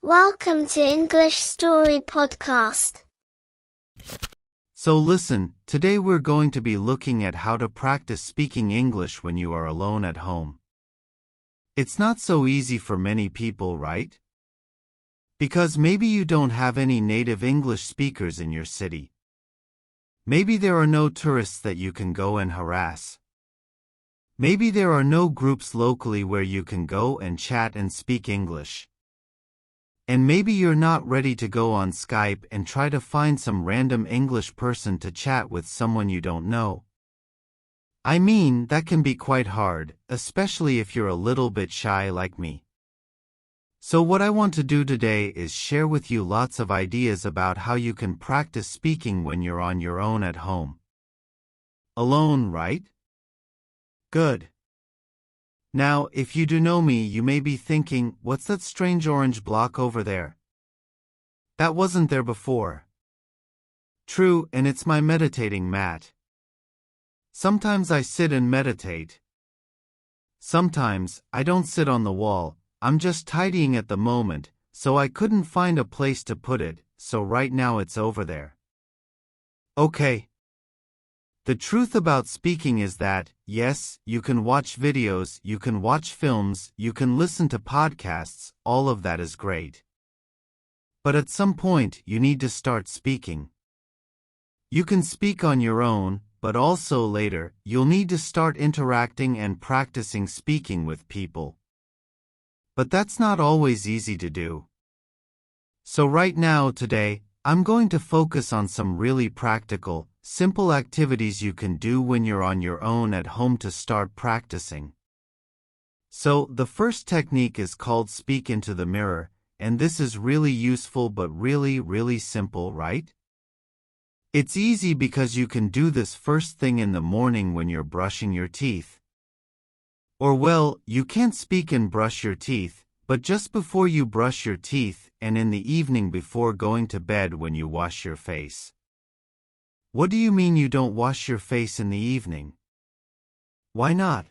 Welcome to English Story Podcast. So listen, today we're going to be looking at how to practice speaking English when you are alone at home. It's not so easy for many people, right? Because maybe you don't have any native English speakers in your city. Maybe there are no tourists that you can go and harass. Maybe there are no groups locally where you can go and chat and speak English. And maybe you're not ready to go on Skype and try to find some random English person to chat with someone you don't know. I mean, that can be quite hard, especially if you're a little bit shy like me. So what I want to do today is share with you lots of ideas about how you can practice speaking when you're on your own at home. Alone, right? Good. Now, if you do know me, you may be thinking, what's that strange orange block over there? That wasn't there before. True, and it's my meditating mat. Sometimes I sit and meditate. Sometimes, I don't sit on the wall, I'm just tidying at the moment, so I couldn't find a place to put it, so right now it's over there. Okay. The truth about speaking is that, yes, you can watch videos, you can watch films, you can listen to podcasts, all of that is great. But at some point, you need to start speaking. You can speak on your own, but also later, you'll need to start interacting and practicing speaking with people. But that's not always easy to do. So right now, today, I'm going to focus on some really practical, simple activities you can do when you're on your own at home to start practicing. So, the first technique is called speak into the mirror, and this is really useful but really simple, right? It's easy because you can do this first thing in the morning when you're brushing your teeth. Or well, you can't speak and brush your teeth, but just before you brush your teeth and in the evening before going to bed when you wash your face. What do you mean you don't wash your face in the evening? Why not?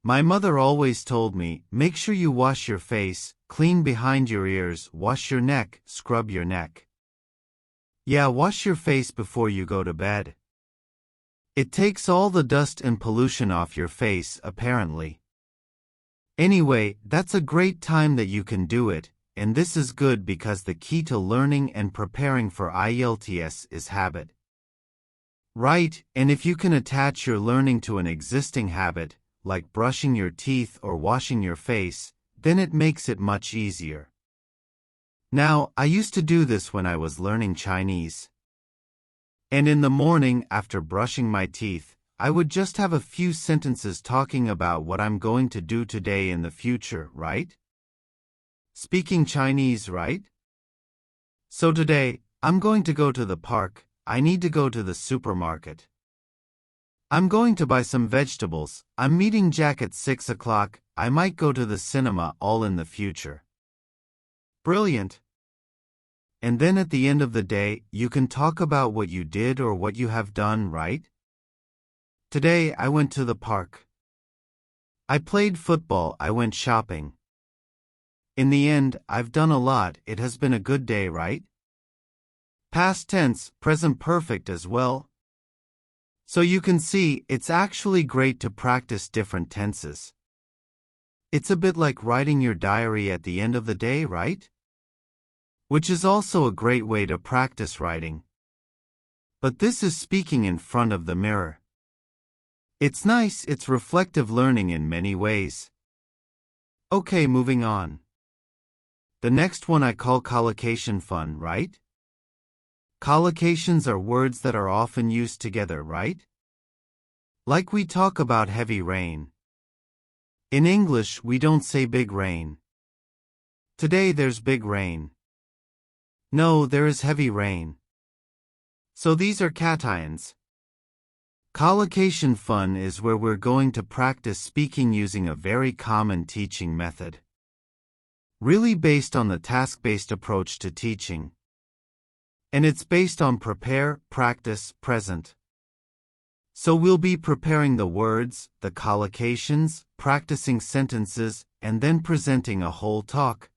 My mother always told me, make sure you wash your face, clean behind your ears, wash your neck, scrub your neck. Yeah, wash your face before you go to bed. It takes all the dust and pollution off your face, apparently. Anyway, that's a great time that you can do it, and this is good because the key to learning and preparing for IELTS is habit. Right, and if you can attach your learning to an existing habit, like brushing your teeth or washing your face, then it makes it much easier. Now, I used to do this when I was learning Chinese. And in the morning, after brushing my teeth, I would just have a few sentences talking about what I'm going to do today in the future, right? Speaking Chinese, right? So today, I'm going to go to the park. I need to go to the supermarket. I'm going to buy some vegetables. I'm meeting Jack at 6 o'clock. I might go to the cinema, all in the future. Brilliant. And then at the end of the day, you can talk about what you did or what you have done, right? Today, I went to the park. I played football, I went shopping. In the end, I've done a lot, it has been a good day, right? Past tense, present perfect as well. So you can see, it's actually great to practice different tenses. It's a bit like writing your diary at the end of the day, right? Which is also a great way to practice writing. But this is speaking in front of the mirror. It's nice, it's reflective learning in many ways. Okay, moving on. The next one I call collocation fun, right? Collocations are words that are often used together, right? Like we talk about heavy rain. In English, we don't say big rain. Today there's big rain. No, there is heavy rain. So these are cations. Collocation fun is where we're going to practice speaking using a very common teaching method. Really based on the task-based approach to teaching. And it's based on prepare, practice, present. So we'll be preparing the words, the collocations, practicing sentences, and then presenting a whole talk.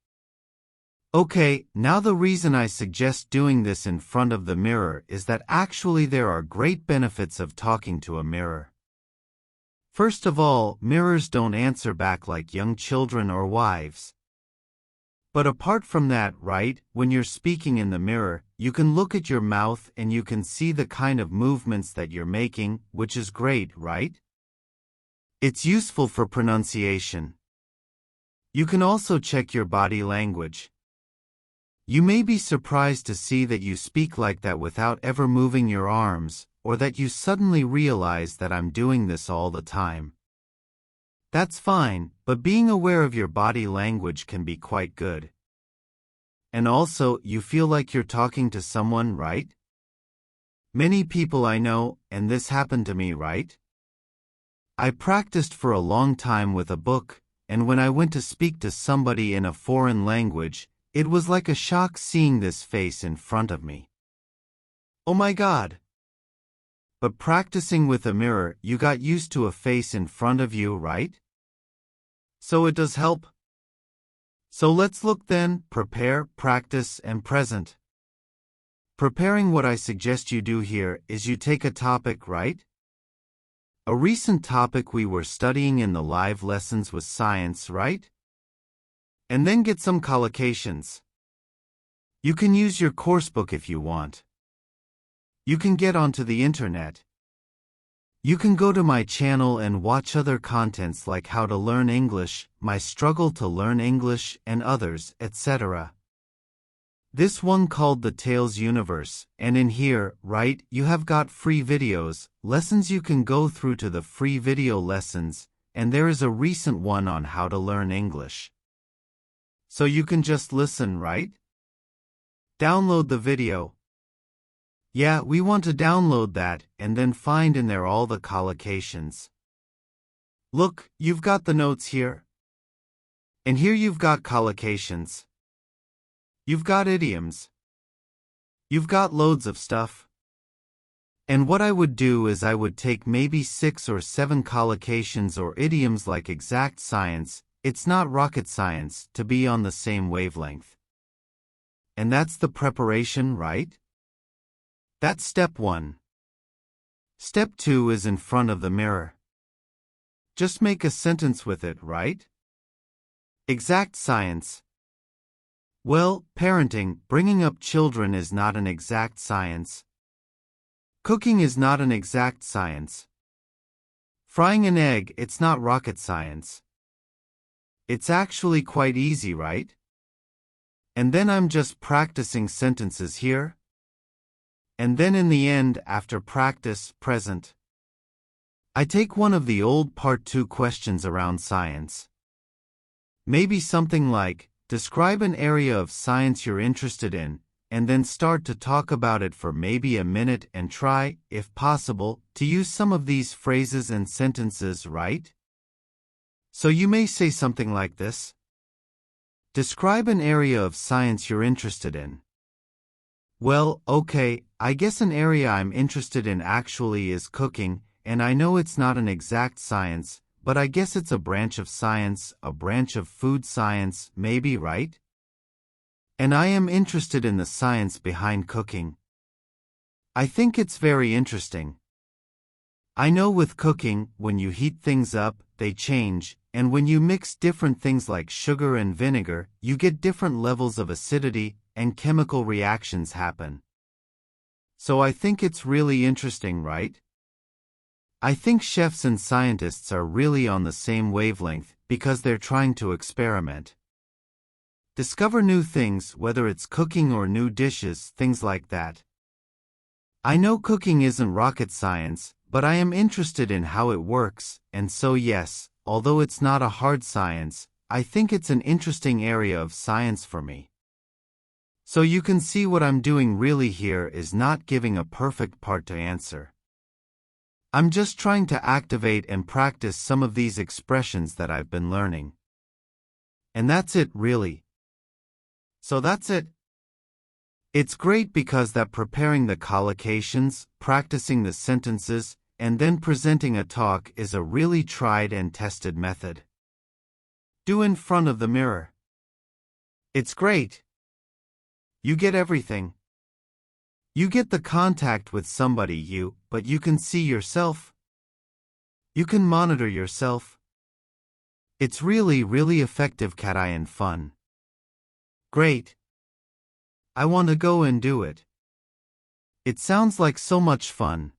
Okay, now the reason I suggest doing this in front of the mirror is that actually there are great benefits of talking to a mirror. First of all, mirrors don't answer back like young children or wives. But apart from that, right, when you're speaking in the mirror, you can look at your mouth and you can see the kind of movements that you're making, which is great, right? It's useful for pronunciation. You can also check your body language. You may be surprised to see that you speak like that without ever moving your arms, or that you suddenly realize that I'm doing this all the time. That's fine, but being aware of your body language can be quite good. And also, you feel like you're talking to someone, right? Many people I know, and this happened to me, right? I practiced for a long time with a book, and when I went to speak to somebody in a foreign language, it was like a shock seeing this face in front of me. Oh my God! But practicing with a mirror, you got used to a face in front of you, right? So it does help. So let's look then: prepare, practice, and present. Preparing, what I suggest you do here is you take a topic, right? A recent topic we were studying in the live lessons was science, right? And then get some collocations. You can use your coursebook if you want. You can get onto the internet. You can go to my channel and watch other contents like How to Learn English, My Struggle to Learn English, and others, etc. This one called The Tales Universe, and in here, right, you have got free videos, lessons you can go through to the free video lessons, and there is a recent one on how to learn English. So you can just listen, right? Download the video. Yeah, we want to download that, and then find in there all the collocations. Look, you've got the notes here. And here you've got collocations. You've got idioms. You've got loads of stuff. And what I would do is I would take maybe 6 or 7 collocations or idioms like exact science, it's not rocket science, to be on the same wavelength. And that's the preparation, right? That's step 1. Step 2 is in front of the mirror. Just make a sentence with it, right? Exact science. Well, parenting, bringing up children is not an exact science. Cooking is not an exact science. Frying an egg, it's not rocket science. It's actually quite easy, right? And then I'm just practicing sentences here. And then in the end, after practice, present. I take one of the old Part 2 questions around science. Maybe something like, describe an area of science you're interested in, and then start to talk about it for maybe a minute and try, if possible, to use some of these phrases and sentences, right? So you may say something like this. Describe an area of science you're interested in. Well, okay, I guess an area I'm interested in actually is cooking, and I know it's not an exact science, but I guess it's a branch of science, a branch of food science, maybe, right? And I am interested in the science behind cooking. I think it's very interesting. I know with cooking, when you heat things up, they change, and when you mix different things like sugar and vinegar, you get different levels of acidity, and chemical reactions happen. So I think it's really interesting, right? I think chefs and scientists are really on the same wavelength because they're trying to experiment. Discover new things, whether it's cooking or new dishes, things like that. I know cooking isn't rocket science, but I am interested in how it works, and so yes, although it's not a hard science, I think it's an interesting area of science for me. So you can see what I'm doing really here is not giving a perfect part to answer. I'm just trying to activate and practice some of these expressions that I've been learning. And that's it, really. So that's it. It's great because that preparing the collocations, practicing the sentences, and then presenting a talk is a really tried and tested method. Do in front of the mirror. It's great. You get everything. You get the contact with somebody but you can see yourself. You can monitor yourself. It's really effective Katai and fun. Great. I want to go and do it. It sounds like so much fun.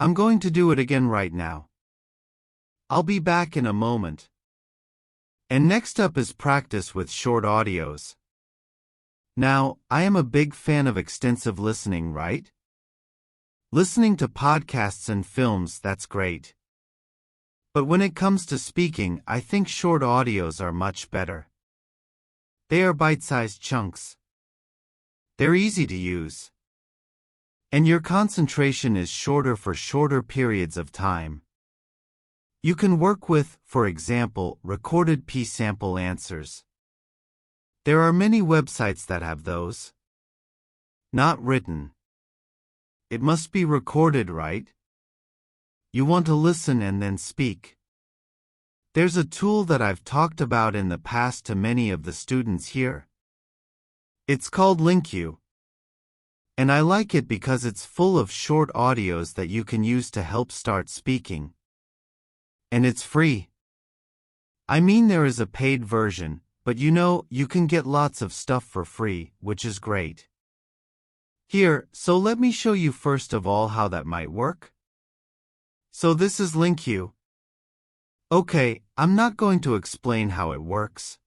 I'm going to do it again right now. I'll be back in a moment. And next up is practice with short audios. Now, I am a big fan of extensive listening, right? Listening to podcasts and films, that's great. But when it comes to speaking, I think short audios are much better. They are bite-sized chunks. They're easy to use. And your concentration is shorter for shorter periods of time. You can work with, for example, recorded P-sample answers. There are many websites that have those. Not written. It must be recorded, right? You want to listen and then speak. There's a tool that I've talked about in the past to many of the students here. It's called LinkU. And I like it because it's full of short audios that you can use to help start speaking. And it's free. I mean, there is a paid version, but you can get lots of stuff for free, which is great. Here, so let me show you first of all how that might work. So this is LinkU. Okay, I'm not going to explain how it works.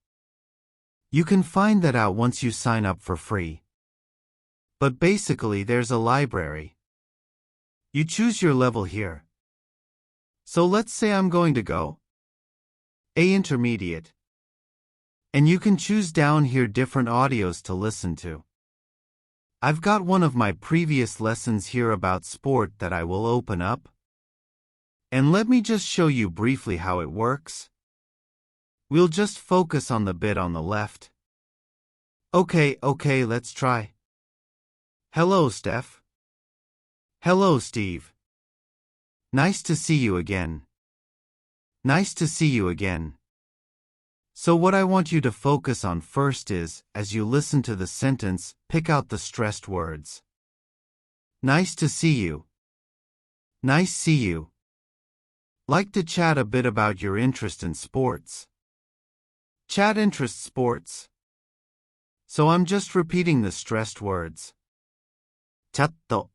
You can find that out once you sign up for free. But basically there's a library. You choose your level here. So let's say I'm going to go A intermediate. And you can choose down here different audios to listen to. I've got one of my previous lessons here about sport that I will open up. And let me just show you briefly how it works. We'll just focus on the bit on the left. Okay, let's try. Hello, Steph. Hello, Steve. Nice to see you again. Nice to see you again. So what I want you to focus on first is, as you listen to the sentence, pick out the stressed words. Nice to see you. Nice see you. Like to chat a bit about your interest in sports. Chat interest sports. So I'm just repeating the stressed words. Chatto.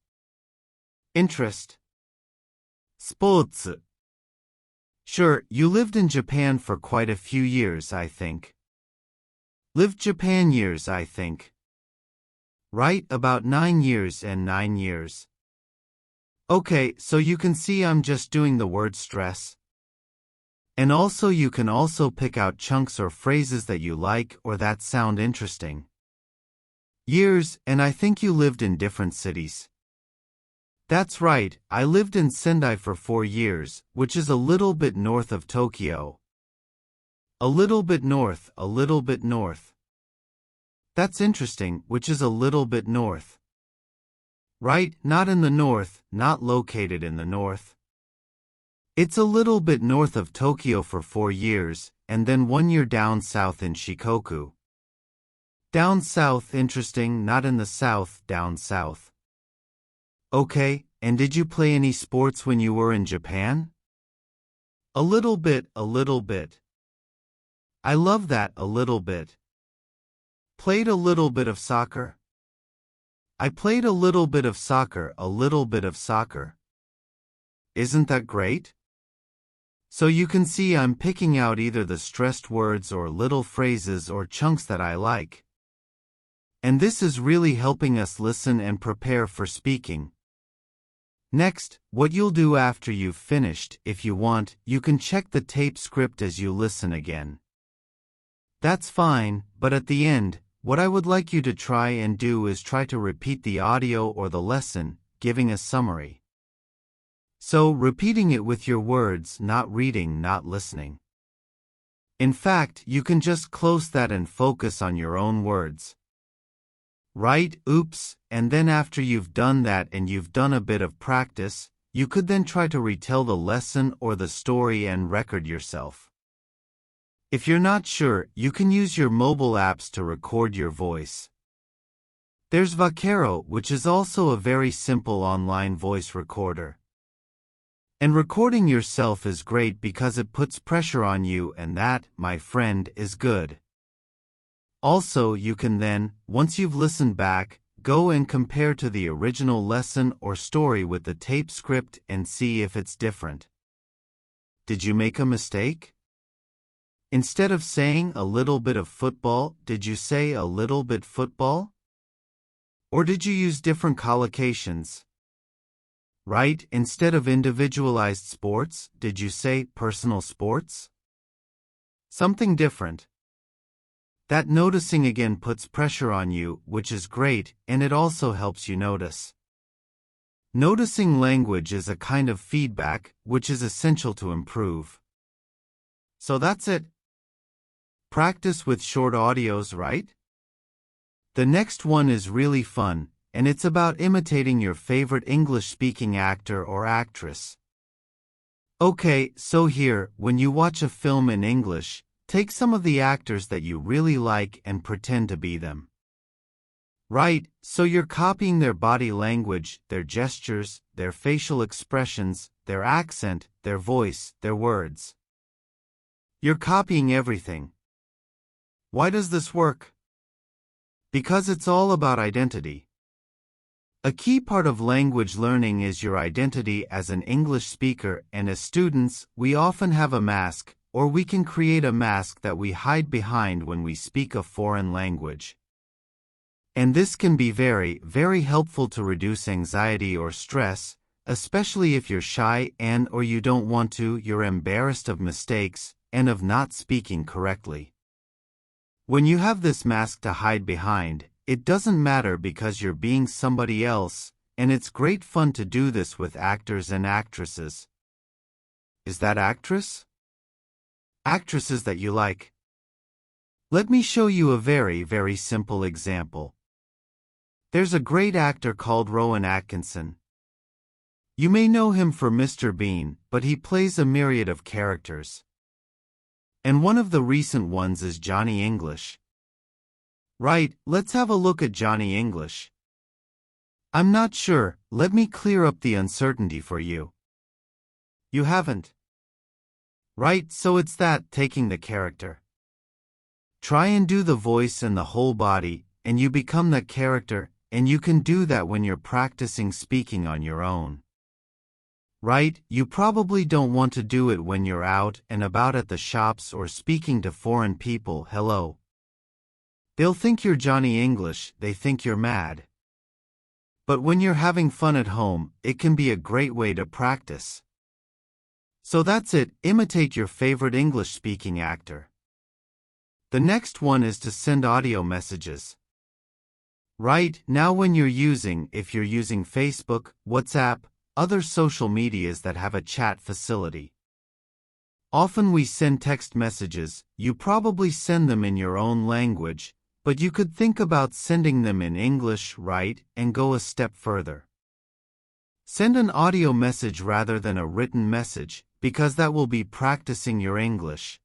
Interest. Sports. Sure, you lived in Japan for quite a few years, I think. Lived Japan years, I think. Right, about 9 years and 9 years. Okay, so you can see I'm just doing the word stress. And also you can also pick out chunks or phrases that you like or that sound interesting. Years, and I think you lived in different cities. That's right, I lived in Sendai for 4 years, which is a little bit north of Tokyo. A little bit north, a little bit north. That's interesting, which is a little bit north. Right, not in the north, not located in the north. It's a little bit north of Tokyo for 4 years, and then 1 year down south in Shikoku. Down south, interesting, not in the south, down south. Okay, and did you play any sports when you were in Japan? A little bit, a little bit. I love that, a little bit. Played a little bit of soccer. I played a little bit of soccer, a little bit of soccer. Isn't that great? So you can see I'm picking out either the stressed words or little phrases or chunks that I like. And this is really helping us listen and prepare for speaking. Next, what you'll do after you've finished, if you want, you can check the tape script as you listen again. That's fine, but at the end, what I would like you to try and do is try to repeat the audio or the lesson, giving a summary. So, repeating it with your words, not reading, not listening. In fact, you can just close that and focus on your own words. Right, oops, and then after you've done that and you've done a bit of practice, you could then try to retell the lesson or the story and record yourself. If you're not sure, you can use your mobile apps to record your voice. There's Vaquero, which is also a very simple online voice recorder. And recording yourself is great because it puts pressure on you, and that, my friend, is good. Also, you can then, once you've listened back, go and compare to the original lesson or story with the tape script and see if it's different. Did you make a mistake? Instead of saying a little bit of football, did you say a little bit football? Or did you use different collocations? Right, instead of individualized sports, did you say personal sports? Something different. That noticing again puts pressure on you, which is great, and it also helps you notice. Noticing language is a kind of feedback, which is essential to improve. So that's it. Practice with short audios, right? The next one is really fun, and it's about imitating your favorite English-speaking actor or actress. Okay, so here, when you watch a film in English, take some of the actors that you really like and pretend to be them. Right, so you're copying their body language, their gestures, their facial expressions, their accent, their voice, their words. You're copying everything. Why does this work? Because it's all about identity. A key part of language learning is your identity as an English speaker, and as students, we often have a mask, or we can create a mask that we hide behind when we speak a foreign language. And this can be very, very helpful to reduce anxiety or stress, especially if you're shy or you don't want to, you're embarrassed of mistakes, and of not speaking correctly. When you have this mask to hide behind, it doesn't matter because you're being somebody else, and it's great fun to do this with actors and actresses. Is that actress? Actresses that you like. Let me show you a very, very simple example. There's a great actor called Rowan Atkinson. You may know him for Mr. Bean, but he plays a myriad of characters. And one of the recent ones is Johnny English. Right, let's have a look at Johnny English. I'm not sure, let me clear up the uncertainty for you. You haven't. Right, so it's that, taking the character. Try and do the voice and the whole body, and you become that character, and you can do that when you're practicing speaking on your own. Right, you probably don't want to do it when you're out and about at the shops or speaking to foreign people. Hello. They'll think you're Johnny English, they think you're mad. But when you're having fun at home, it can be a great way to practice. So that's it, imitate your favorite English-speaking actor. The next one is to send audio messages. Right, now if you're using Facebook, WhatsApp, other social medias that have a chat facility. Often we send text messages, you probably send them in your own language, but you could think about sending them in English, right, and go a step further. Send an audio message rather than a written message, because that will be practicing your English.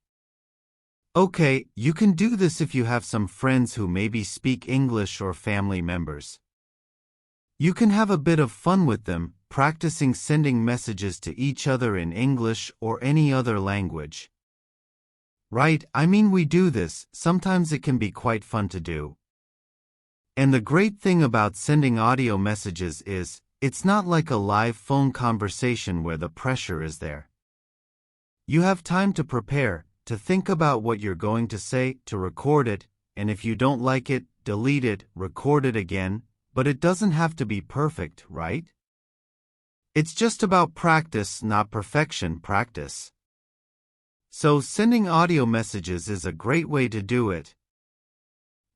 Okay, you can do this if you have some friends who maybe speak English or family members. You can have a bit of fun with them, practicing sending messages to each other in English or any other language. Right, I mean we do this, sometimes it can be quite fun to do. And the great thing about sending audio messages is, it's not like a live phone conversation where the pressure is there. You have time to prepare, to think about what you're going to say, to record it, and if you don't like it, delete it, record it again, but it doesn't have to be perfect, right? It's just about practice, not perfection, practice. So sending audio messages is a great way to do it.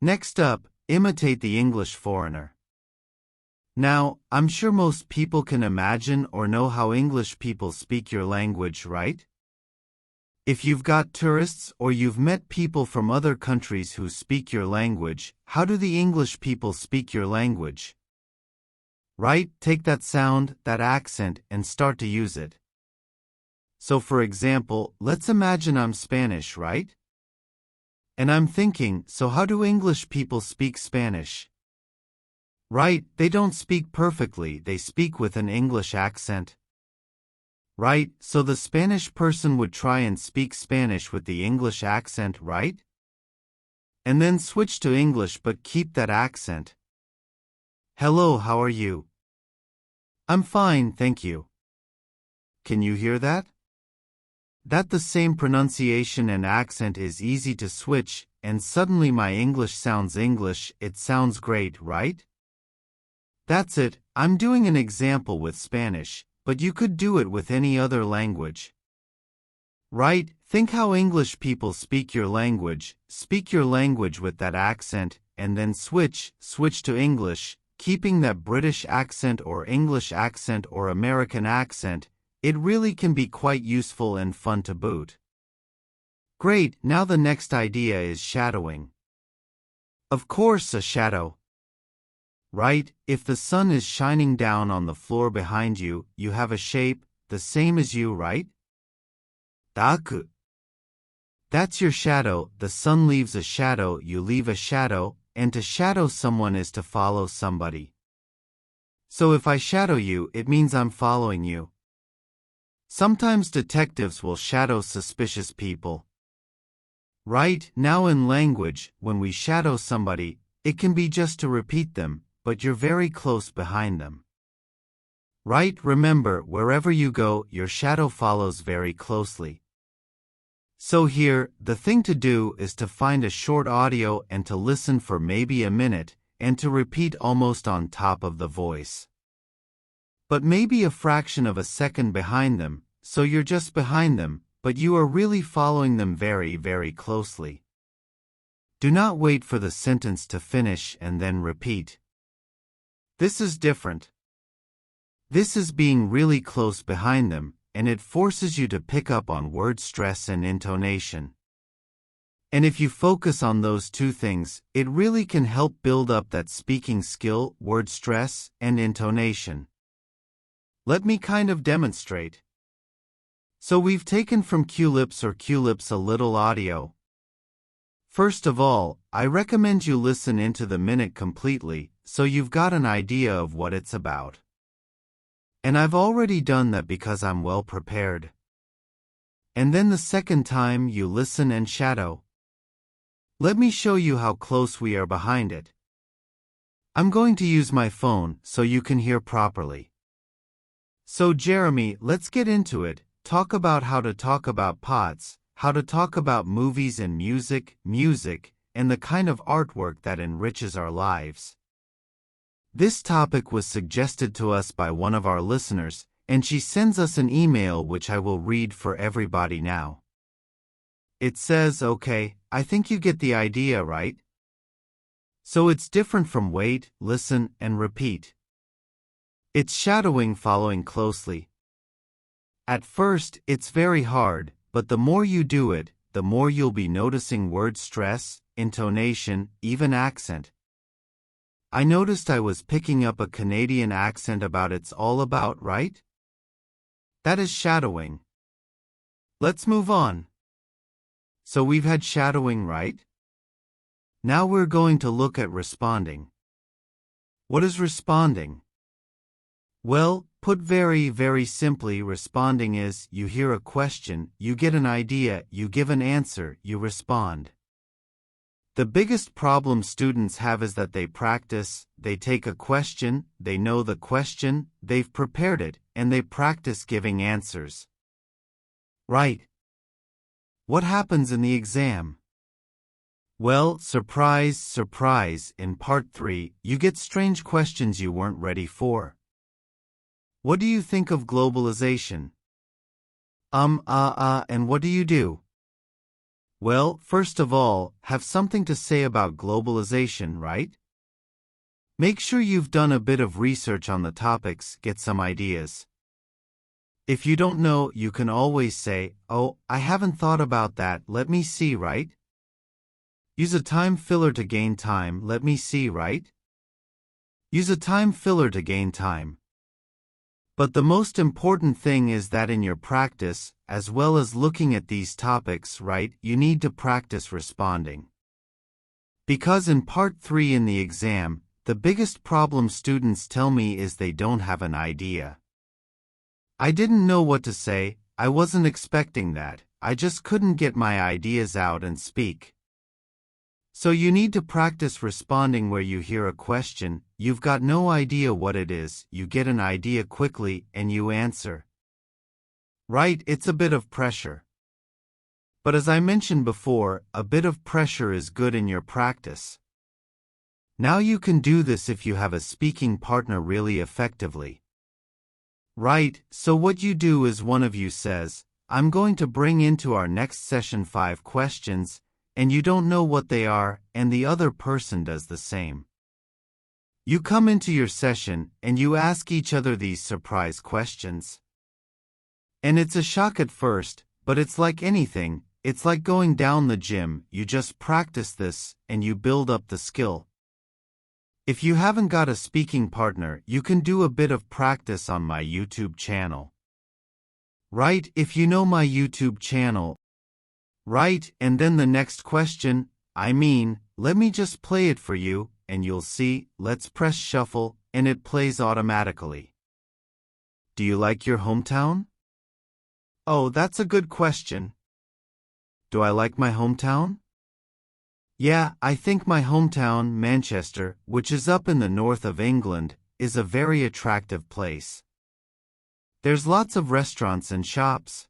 Next up, imitate the English foreigner. Now, I'm sure most people can imagine or know how English people speak your language, right? If you've got tourists or you've met people from other countries who speak your language, how do the English people speak your language? Right, take that sound, that accent, and start to use it. So for example, let's imagine I'm Spanish, right? And I'm thinking, so how do English people speak Spanish? Right, they don't speak perfectly, they speak with an English accent. Right, so the Spanish person would try and speak Spanish with the English accent, right? And then switch to English but keep that accent. Hello, how are you? I'm fine, thank you. Can you hear that? That the same pronunciation and accent is easy to switch, and suddenly my English sounds English, it sounds great, right? That's it, I'm doing an example with Spanish, but you could do it with any other language. Right, think how English people speak your language with that accent, and then switch to English, keeping that British accent or English accent or American accent. It really can be quite useful and fun to boot. Great, now the next idea is shadowing. Of course, a shadow. Right, if the sun is shining down on the floor behind you, you have a shape, the same as you, right? Daku. That's your shadow, the sun leaves a shadow, you leave a shadow, and to shadow someone is to follow somebody. So if I shadow you, it means I'm following you. Sometimes detectives will shadow suspicious people. Right, now in language, when we shadow somebody, it can be just to repeat them, but you're very close behind them. Right, remember, wherever you go, your shadow follows very closely. So here, the thing to do is to find a short audio and to listen for maybe a minute, and to repeat almost on top of the voice. But maybe a fraction of a second behind them, so you're just behind them, but you are really following them very, very closely. Do not wait for the sentence to finish and then repeat. This is different. This is being really close behind them, and it forces you to pick up on word stress and intonation. And if you focus on those two things, it really can help build up that speaking skill, word stress, and intonation. Let me kind of demonstrate. So we've taken from Culips a little audio. First of all, I recommend you listen into the minute completely, so you've got an idea of what it's about. And I've already done that because I'm well prepared. And then the second time you listen and shadow. Let me show you how close we are behind it. I'm going to use my phone so you can hear properly. So Jeremy, let's get into it. Talk about how to talk about pots, how to talk about movies and music, and the kind of artwork that enriches our lives. This topic was suggested to us by one of our listeners, and she sends us an email which I will read for everybody now. It says, okay, I think you get the idea, right? So it's different from wait, listen, and repeat. It's shadowing, following closely. At first, it's very hard, but the more you do it, the more you'll be noticing word stress, intonation, even accent. I noticed I was picking up a Canadian accent about it's all about, right? That is shadowing. Let's move on. So we've had shadowing, right? Now we're going to look at responding. What is responding? Well, put very, very simply, responding is, you hear a question, you get an idea, you give an answer, you respond. The biggest problem students have is that they practice, they take a question, they know the question, they've prepared it, and they practice giving answers. Right. What happens in the exam? Well, surprise, surprise, in part 3, you get strange questions you weren't ready for. What do you think of globalization? And what do you do? Well, first of all, have something to say about globalization, right? Make sure you've done a bit of research on the topics, get some ideas. If you don't know, you can always say, oh, I haven't thought about that, let me see, right? Use a time filler to gain time, let me see, right? Use a time filler to gain time. But the most important thing is that in your practice, as well as looking at these topics, right, you need to practice responding. Because in part 3 in the exam, the biggest problem students tell me is they don't have an idea. I didn't know what to say, I wasn't expecting that, I just couldn't get my ideas out and speak. So you need to practice responding where you hear a question, you've got no idea what it is, you get an idea quickly and you answer. Right, it's a bit of pressure. But as I mentioned before, a bit of pressure is good in your practice. Now you can do this if you have a speaking partner really effectively. Right, so what you do is one of you says, I'm going to bring into our next session 5 questions, and you don't know what they are, and the other person does the same. You come into your session, and you ask each other these surprise questions. And it's a shock at first, but it's like anything, it's like going down the gym, you just practice this, and you build up the skill. If you haven't got a speaking partner, you can do a bit of practice on my YouTube channel. Right, if you know my YouTube channel. Right, and then the next question, let me just play it for you, and you'll see, let's press shuffle, and it plays automatically. Do you like your hometown? Oh, that's a good question. Do I like my hometown? Yeah, I think my hometown, Manchester, which is up in the north of England, is a very attractive place. There's lots of restaurants and shops.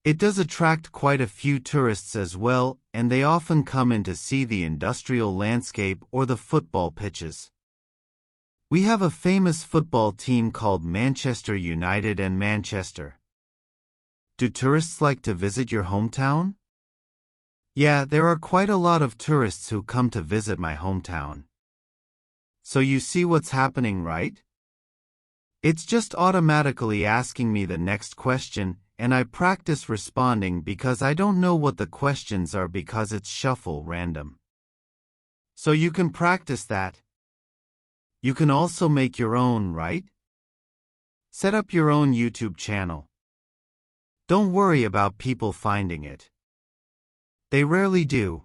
It does attract quite a few tourists as well, and they often come in to see the industrial landscape or the football pitches. We have a famous football team called Manchester United and Manchester. Do tourists like to visit your hometown? Yeah, there are quite a lot of tourists who come to visit my hometown. So you see what's happening, right? It's just automatically asking me the next question, and I practice responding because I don't know what the questions are because it's shuffle random. So you can practice that. You can also make your own, right? Set up your own YouTube channel. Don't worry about people finding it. They rarely do.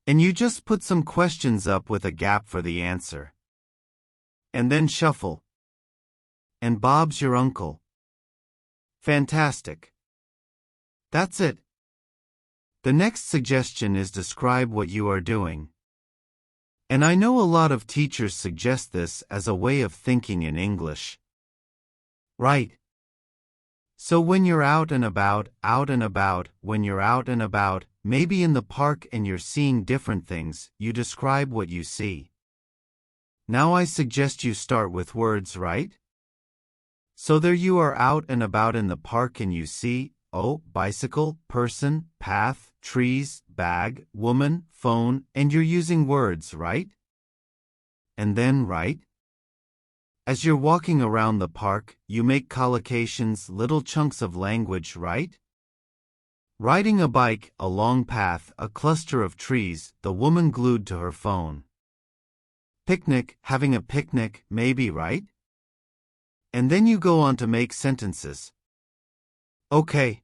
And you just put some questions up with a gap for the answer. And then shuffle. And Bob's your uncle. Fantastic. That's it. The next suggestion is describe what you are doing. And I know a lot of teachers suggest this as a way of thinking in English. Right. So when you're out and about, when you're out and about, maybe in the park and you're seeing different things, you describe what you see. Now I suggest you start with words, right? So there you are out and about in the park and you see, bicycle, person, path, trees, bag, woman, phone, and you're using words, right? And then, right? As you're walking around the park, you make collocations, little chunks of language, right? Riding a bike, a long path, a cluster of trees, the woman glued to her phone. Picnic, having a picnic, maybe, right? And then you go on to make sentences. Okay.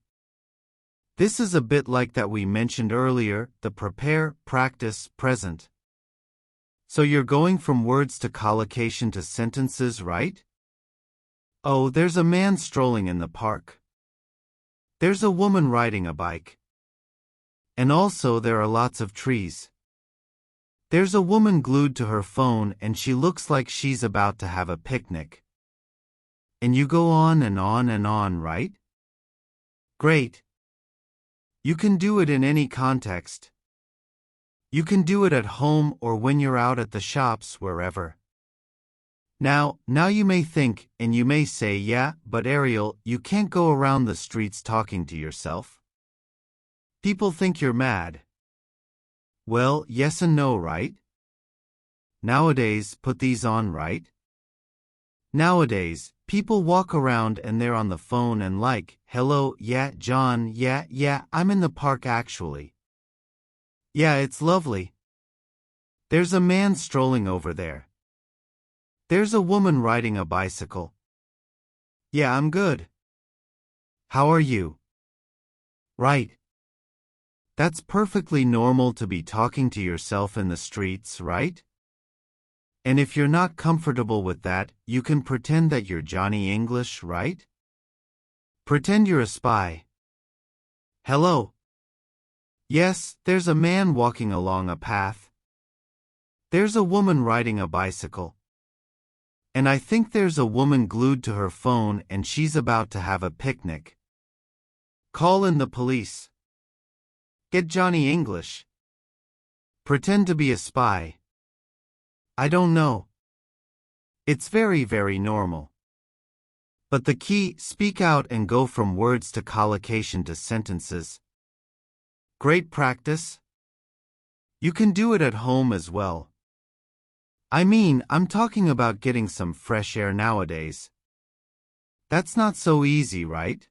This is a bit like that we mentioned earlier, the prepare, practice, present. So you're going from words to collocation to sentences, right? Oh, there's a man strolling in the park. There's a woman riding a bike. And also there are lots of trees. There's a woman glued to her phone and she looks like she's about to have a picnic. And you go on and on and on, right? Great. You can do it in any context. You can do it at home or when you're out at the shops, wherever. Now you may think, and you may say, yeah, but Ariel, you can't go around the streets talking to yourself. People think you're mad. Well, yes and no, right? Nowadays, put these on, right? Nowadays, people walk around and they're on the phone and like, hello, yeah, John, yeah, I'm in the park actually. Yeah, it's lovely. There's a man strolling over there. There's a woman riding a bicycle. Yeah, I'm good. How are you? Right. That's perfectly normal to be talking to yourself in the streets, right? And if you're not comfortable with that, you can pretend that you're Johnny English, right? Pretend you're a spy. Hello. Yes, there's a man walking along a path. There's a woman riding a bicycle. And I think there's a woman glued to her phone and she's about to have a picnic. Call in the police. Get Johnny English. Pretend to be a spy. I don't know. It's very, very normal. But the key, speak out and go from words to collocation to sentences. Great practice. You can do it at home as well. I mean, I'm talking about getting some fresh air nowadays. That's not so easy, right?